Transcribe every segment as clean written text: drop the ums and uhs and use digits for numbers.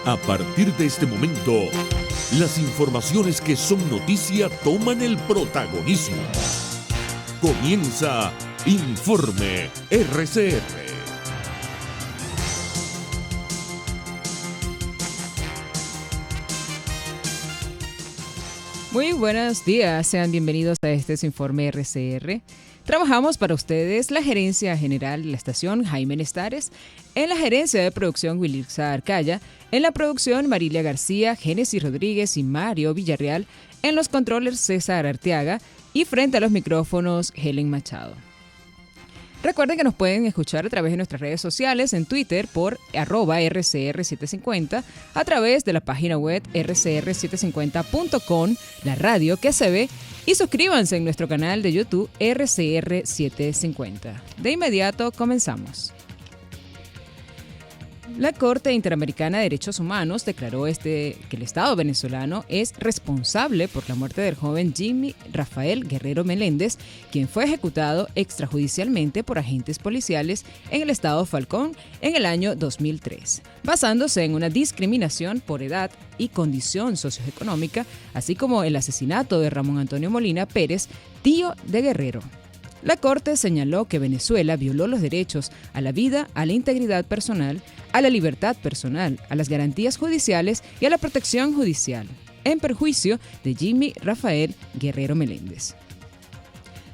A partir de este momento, las informaciones que son noticia toman el protagonismo. Comienza Informe RCR. Muy buenos días, sean bienvenidos a este Informe RCR. Trabajamos para ustedes la Gerencia General de la Estación Jaime Nestares, en la Gerencia de Producción Wilitza Arcaya, en la producción Marilia García, Génesis Rodríguez y Mario Villarreal, en los controles César Arteaga y frente a los micrófonos Helen Machado. Recuerden que nos pueden escuchar a través de nuestras redes sociales, en Twitter por @RCR750, a través de la página web rcr750.com, la radio que se ve, y suscríbanse en nuestro canal de YouTube RCR750. De inmediato comenzamos. La Corte Interamericana de Derechos Humanos declaró que el Estado venezolano es responsable por la muerte del joven Jimmy Rafael Guerrero Meléndez, quien fue ejecutado extrajudicialmente por agentes policiales en el estado Falcón en el año 2003, basándose en una discriminación por edad y condición socioeconómica, así como el asesinato de Ramón Antonio Molina Pérez, tío de Guerrero. La Corte señaló que Venezuela violó los derechos a la vida, a la integridad personal, a la libertad personal, a las garantías judiciales y a la protección judicial, en perjuicio de Jimmy Rafael Guerrero Meléndez.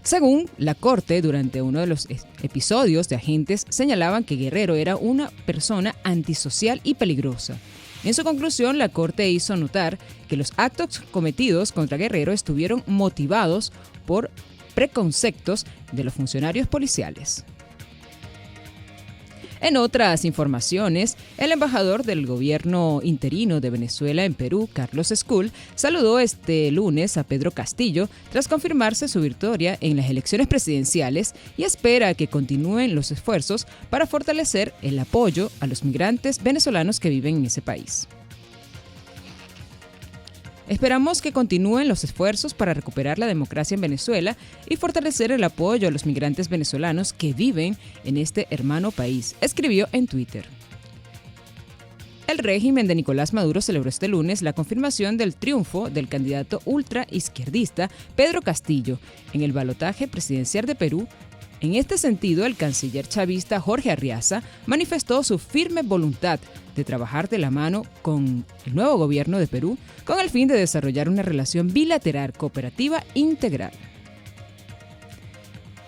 Según la Corte, durante uno de los episodios de agentes señalaban que Guerrero era una persona antisocial y peligrosa. En su conclusión, la Corte hizo notar que los actos cometidos contra Guerrero estuvieron motivados por preconceptos de los funcionarios policiales. En otras informaciones, el embajador del gobierno interino de Venezuela en Perú, Carlos Escul, saludó este lunes a Pedro Castillo tras confirmarse su victoria en las elecciones presidenciales y espera que continúen los esfuerzos para fortalecer el apoyo a los migrantes venezolanos que viven en ese país. Esperamos que continúen los esfuerzos para recuperar la democracia en Venezuela y fortalecer el apoyo a los migrantes venezolanos que viven en este hermano país, escribió en Twitter. El régimen de Nicolás Maduro celebró este lunes la confirmación del triunfo del candidato ultraizquierdista Pedro Castillo en el balotaje presidencial de Perú. En este sentido, el canciller chavista Jorge Arriaza manifestó su firme voluntad de trabajar de la mano con el nuevo gobierno de Perú con el fin de desarrollar una relación bilateral cooperativa integral.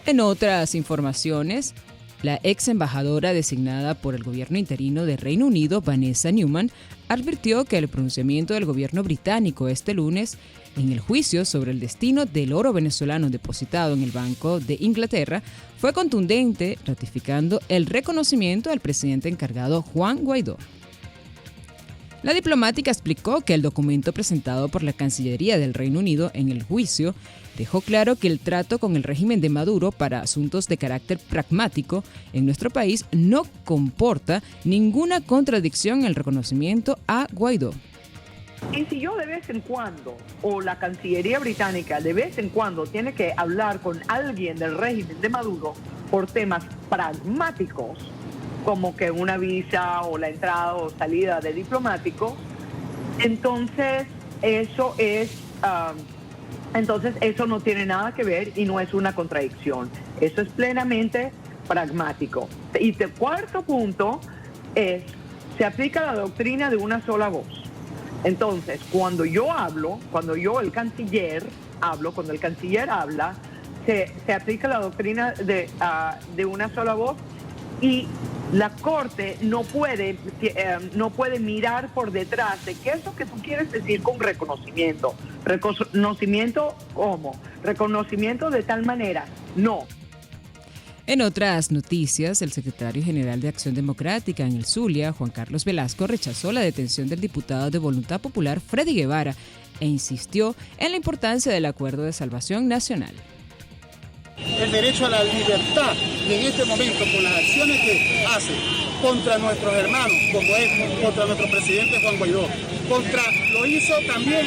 En otras informaciones, la ex embajadora designada por el gobierno interino de Reino Unido, Vanessa Newman, advirtió que el pronunciamiento del gobierno británico este lunes en el juicio sobre el destino del oro venezolano depositado en el Banco de Inglaterra fue contundente, ratificando el reconocimiento al presidente encargado Juan Guaidó. La diplomática explicó que el documento presentado por la Cancillería del Reino Unido en el juicio dejó claro que el trato con el régimen de Maduro para asuntos de carácter pragmático en nuestro país no comporta ninguna contradicción en el reconocimiento a Guaidó. Y si yo de vez en cuando, o la Cancillería británica de vez en cuando tiene que hablar con alguien del régimen de Maduro por temas pragmáticos, como que una visa o la entrada o salida de diplomáticos, entonces eso no tiene nada que ver y no es una contradicción. Eso es plenamente pragmático. Y el cuarto punto es, se aplica la doctrina de una sola voz. Entonces, cuando el canciller habla, se aplica la doctrina de una sola voz y la Corte no puede mirar por detrás de qué es lo que tú quieres decir con reconocimiento. ¿Reconocimiento cómo? ¿Reconocimiento de tal manera? No. En otras noticias, el secretario general de Acción Democrática en el Zulia, Juan Carlos Velasco, rechazó la detención del diputado de Voluntad Popular, Freddy Guevara, e insistió en la importancia del Acuerdo de Salvación Nacional. El derecho a la libertad, y en este momento, con las acciones que hace contra nuestros hermanos, como es contra nuestro presidente Juan Guaidó, lo hizo también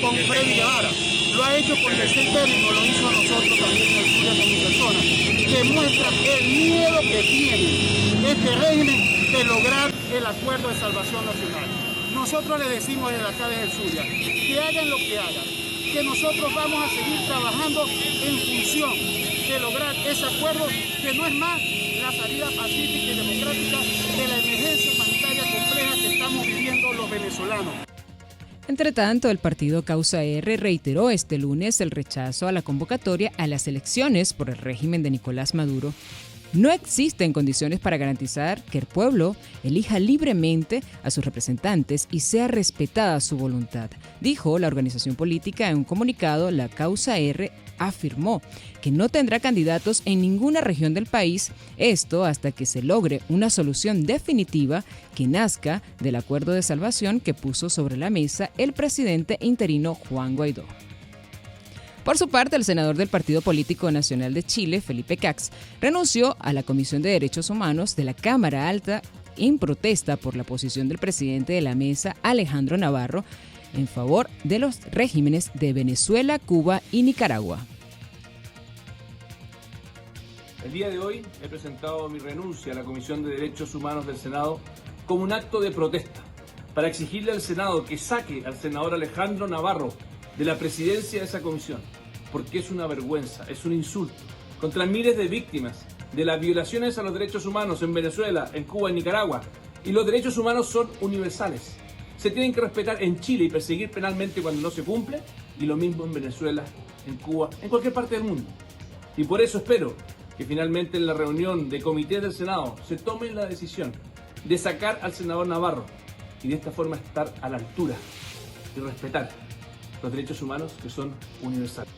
con Freddy Guevara, lo ha hecho con el término, lo hizo a nosotros también en el Zulia con mi persona, demuestra el miedo que tiene este régimen de lograr el Acuerdo de Salvación Nacional. nosotros le decimos desde acá, desde el Zulia, que hagan lo que hagan, que nosotros vamos a seguir trabajando en función de lograr ese acuerdo, que no es más la salida pacífica y democrática de la emergencia humanitaria compleja que estamos viviendo los venezolanos. Entre tanto, el partido Causa R reiteró este lunes el rechazo a la convocatoria a las elecciones por el régimen de Nicolás Maduro. No existen condiciones para garantizar que el pueblo elija libremente a sus representantes y sea respetada su voluntad, dijo la organización política en un comunicado. La Causa R afirmó que no tendrá candidatos en ninguna región del país, esto hasta que se logre una solución definitiva que nazca del acuerdo de salvación que puso sobre la mesa el presidente interino Juan Guaidó. Por su parte, el senador del Partido Político Nacional de Chile, Felipe Cax, renunció a la Comisión de Derechos Humanos de la Cámara Alta en protesta por la posición del presidente de la mesa, Alejandro Navarro, en favor de los regímenes de Venezuela, Cuba y Nicaragua. El día de hoy he presentado mi renuncia a la Comisión de Derechos Humanos del Senado como un acto de protesta para exigirle al Senado que saque al senador Alejandro Navarro de la presidencia de esa comisión, porque es una vergüenza, es un insulto contra miles de víctimas de las violaciones a los derechos humanos en Venezuela, en Cuba y Nicaragua. Y los derechos humanos son universales. Se tienen que respetar en Chile y perseguir penalmente cuando no se cumple, y lo mismo en Venezuela, en Cuba, en cualquier parte del mundo. Y por eso espero que finalmente en la reunión de comité del Senado se tome la decisión de sacar al senador Navarro y de esta forma estar a la altura y respetar los derechos humanos que son universales.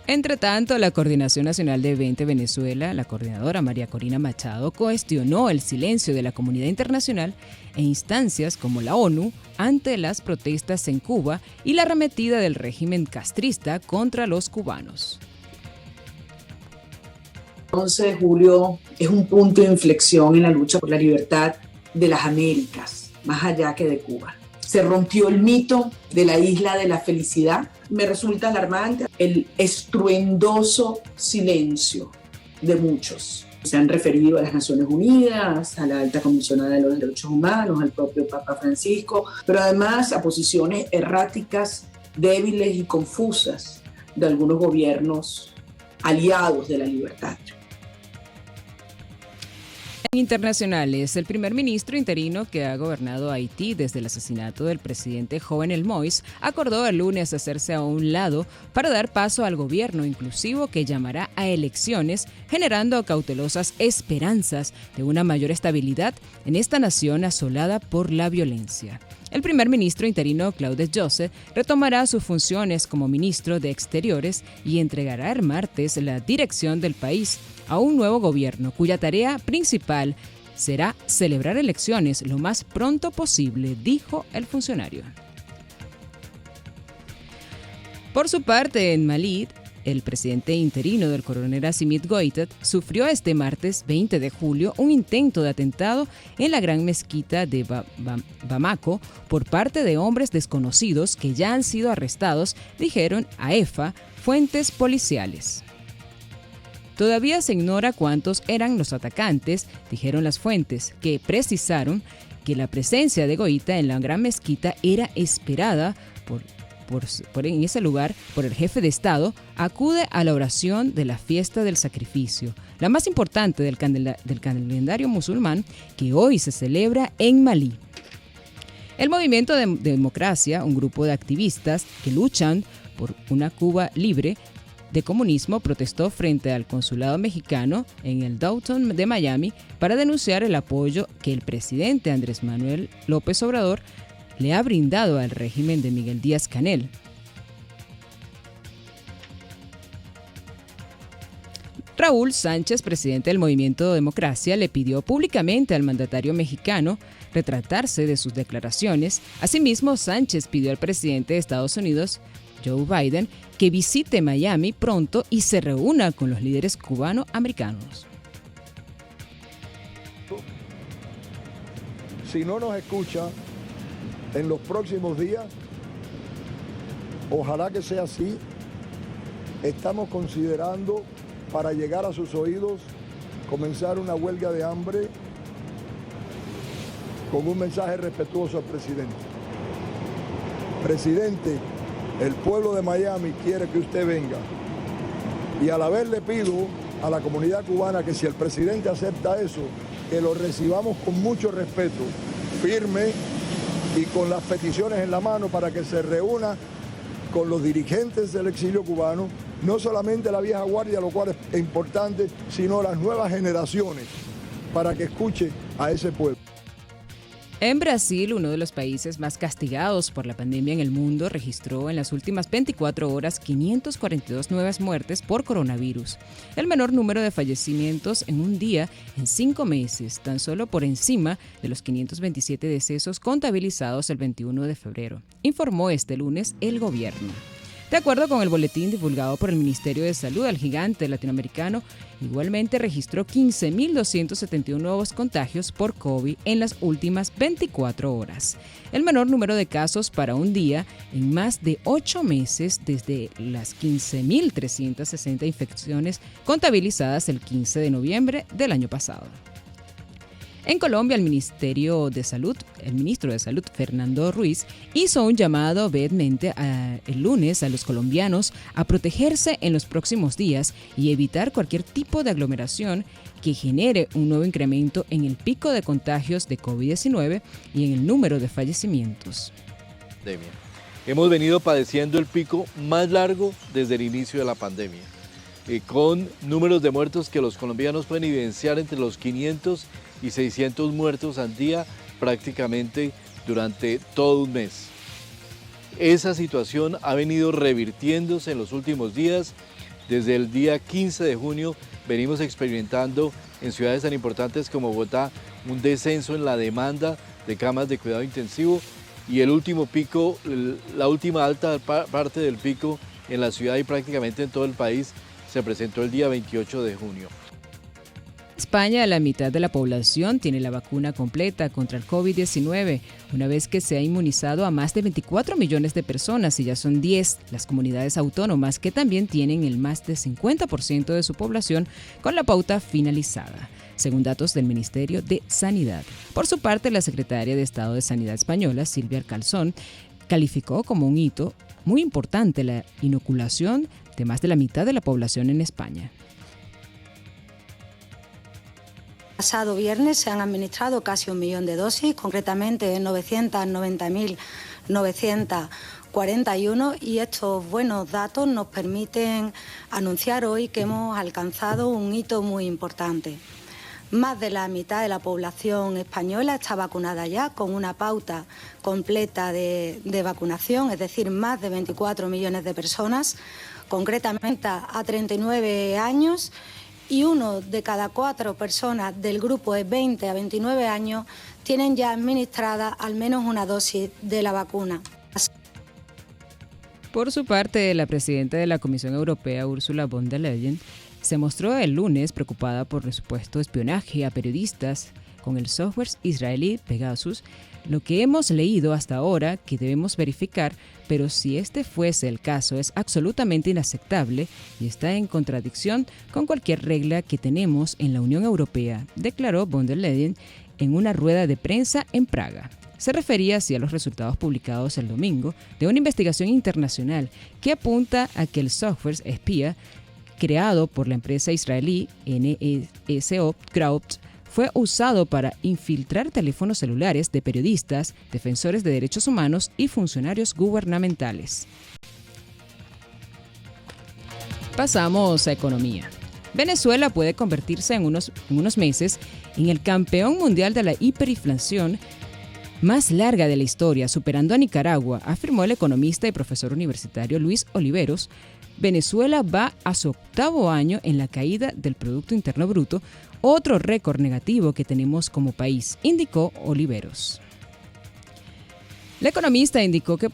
Entre tanto, la Coordinación Nacional de 20 Venezuela, la coordinadora María Corina Machado, cuestionó el silencio de la comunidad internacional e instancias como la ONU ante las protestas en Cuba y la arremetida del régimen castrista contra los cubanos. El 11 de julio es un punto de inflexión en la lucha por la libertad de las Américas, más allá que de Cuba. Se rompió el mito de la isla de la felicidad. Me resulta alarmante el estruendoso silencio de muchos. Se han referido a las Naciones Unidas, a la Alta Comisionada de los Derechos Humanos, al propio Papa Francisco, pero además a posiciones erráticas, débiles y confusas de algunos gobiernos aliados de la libertad. Internacionales, el primer ministro interino que ha gobernado Haití desde el asesinato del presidente Jovenel Moïse acordó el lunes hacerse a un lado para dar paso al gobierno inclusivo que llamará a elecciones, generando cautelosas esperanzas de una mayor estabilidad en esta nación asolada por la violencia. El primer ministro interino Claude Joseph retomará sus funciones como ministro de Exteriores y entregará el martes la dirección del país a un nuevo gobierno cuya tarea principal será celebrar elecciones lo más pronto posible, dijo el funcionario. Por su parte, en Malí, el presidente interino del coronel Assimit Goïta sufrió este martes 20 de julio un intento de atentado en la gran mezquita de Bamako por parte de hombres desconocidos que ya han sido arrestados, dijeron a EFA fuentes policiales. Todavía se ignora cuántos eran los atacantes, dijeron las fuentes, que precisaron que la presencia de Goïta en la gran mezquita era esperada en ese lugar por el jefe de Estado. Acude a la oración de la fiesta del sacrificio, la más importante del calendario musulmán, que hoy se celebra en Malí. El Movimiento de Democracia, un grupo de activistas que luchan por una Cuba libre de comunismo, protestó frente al consulado mexicano en el Downtown de Miami para denunciar el apoyo que el presidente Andrés Manuel López Obrador le ha brindado al régimen de Miguel Díaz-Canel. Raúl Sánchez, presidente del Movimiento Democracia, le pidió públicamente al mandatario mexicano retratarse de sus declaraciones. Asimismo, Sánchez pidió al presidente de Estados Unidos, Joe Biden, que visite Miami pronto y se reúna con los líderes cubano-americanos. Si no nos escucha en los próximos días, ojalá que sea así, estamos considerando, para llegar a sus oídos, comenzar una huelga de hambre con un mensaje respetuoso al presidente. Presidente, el pueblo de Miami quiere que usted venga. Y a la vez le pido a la comunidad cubana que si el presidente acepta eso, que lo recibamos con mucho respeto, firme y con las peticiones en la mano para que se reúna con los dirigentes del exilio cubano, no solamente la vieja guardia, lo cual es importante, sino las nuevas generaciones, para que escuche a ese pueblo. En Brasil, uno de los países más castigados por la pandemia en el mundo, registró en las últimas 24 horas 542 nuevas muertes por coronavirus, el menor número de fallecimientos en un día en 5 meses, tan solo por encima de los 527 decesos contabilizados el 21 de febrero, informó este lunes el gobierno. De acuerdo con el boletín divulgado por el Ministerio de Salud, el gigante latinoamericano igualmente registró 15.271 nuevos contagios por COVID en las últimas 24 horas, el menor número de casos para un día en más de 8 meses desde las 15.360 infecciones contabilizadas el 15 de noviembre del año pasado. En Colombia, el ministro de Salud, Fernando Ruiz, hizo un llamado vehemente el lunes a los colombianos a protegerse en los próximos días y evitar cualquier tipo de aglomeración que genere un nuevo incremento en el pico de contagios de COVID-19 y en el número de fallecimientos. Hemos venido padeciendo el pico más largo desde el inicio de la pandemia, con números de muertos que los colombianos pueden evidenciar entre los 500 y 600 muertos al día prácticamente durante todo un mes. Esa situación ha venido revirtiéndose en los últimos días. Desde el día 15 de junio venimos experimentando en ciudades tan importantes como Bogotá un descenso en la demanda de camas de cuidado intensivo y el último pico, la última alta parte del pico en la ciudad y prácticamente en todo el país se presentó el día 28 de junio. España, la mitad de la población tiene la vacuna completa contra el COVID-19, una vez que se ha inmunizado a más de 24 millones de personas y ya son 10 las comunidades autónomas que también tienen el más del 50% de su población con la pauta finalizada, según datos del Ministerio de Sanidad. Por su parte, la secretaria de Estado de Sanidad española, Silvia Calzón, calificó como un hito muy importante la inoculación de más de la mitad de la población en España. Pasado viernes se han administrado casi 1 millón de dosis, concretamente 990.941, y estos buenos datos nos permiten anunciar hoy que hemos alcanzado un hito muy importante. Más de la mitad de la población española está vacunada ya con una pauta completa de vacunación, es decir, más de 24 millones de personas, concretamente a 39 años, y 1 de cada 4 personas del grupo de 20 a 29 años tienen ya administrada al menos una dosis de la vacuna. Por su parte, la presidenta de la Comisión Europea, Ursula von der Leyen, se mostró el lunes preocupada por el supuesto espionaje a periodistas con el software israelí Pegasus, lo que hemos leído hasta ahora que debemos verificar, pero si este fuese el caso es absolutamente inaceptable y está en contradicción con cualquier regla que tenemos en la Unión Europea, declaró von der Leyen en una rueda de prensa en Praga. Se refería así a los resultados publicados el domingo de una investigación internacional que apunta a que el software espía creado por la empresa israelí NSO Crowd fue usado para infiltrar teléfonos celulares de periodistas, defensores de derechos humanos y funcionarios gubernamentales. Pasamos a economía. Venezuela puede convertirse en unos meses en el campeón mundial de la hiperinflación más larga de la historia, superando a Nicaragua, afirmó el economista y profesor universitario Luis Oliveros. Venezuela va a su 8º año en la caída del Producto Interno Bruto, otro récord negativo que tenemos como país, indicó Oliveros. El economista indicó que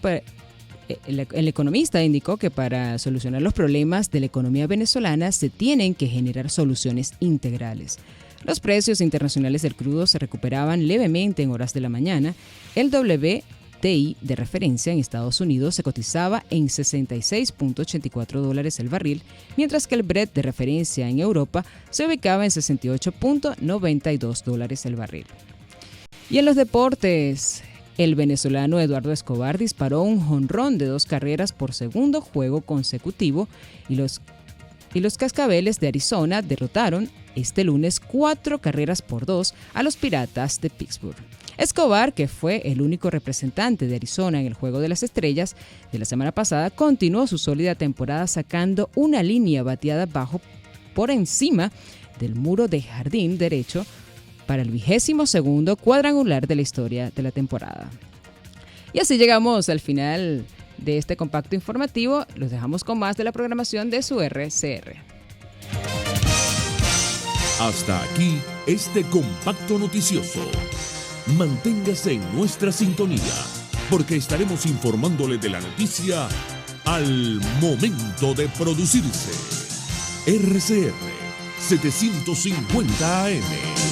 para solucionar los problemas de la economía venezolana se tienen que generar soluciones integrales. Los precios internacionales del crudo se recuperaban levemente en horas de la mañana. El WTI de referencia en Estados Unidos se cotizaba en $66.84 el barril, mientras que el Brent de referencia en Europa se ubicaba en $68.92 el barril. Y en los deportes, el venezolano Eduardo Escobar disparó un jonrón de 2 carreras por segundo juego consecutivo y los Cascabeles de Arizona derrotaron este lunes 4 carreras por 2 a los Piratas de Pittsburgh. Escobar, que fue el único representante de Arizona en el Juego de las Estrellas de la semana pasada, continuó su sólida temporada sacando una línea bateada bajo por encima del muro de jardín derecho para el 22º cuadrangular de la historia de la temporada. Y así llegamos al final de este compacto informativo. Los dejamos con más de la programación de su RCR. Hasta aquí este compacto noticioso. Manténgase en nuestra sintonía, porque estaremos informándole de la noticia al momento de producirse. RCR 750 AM.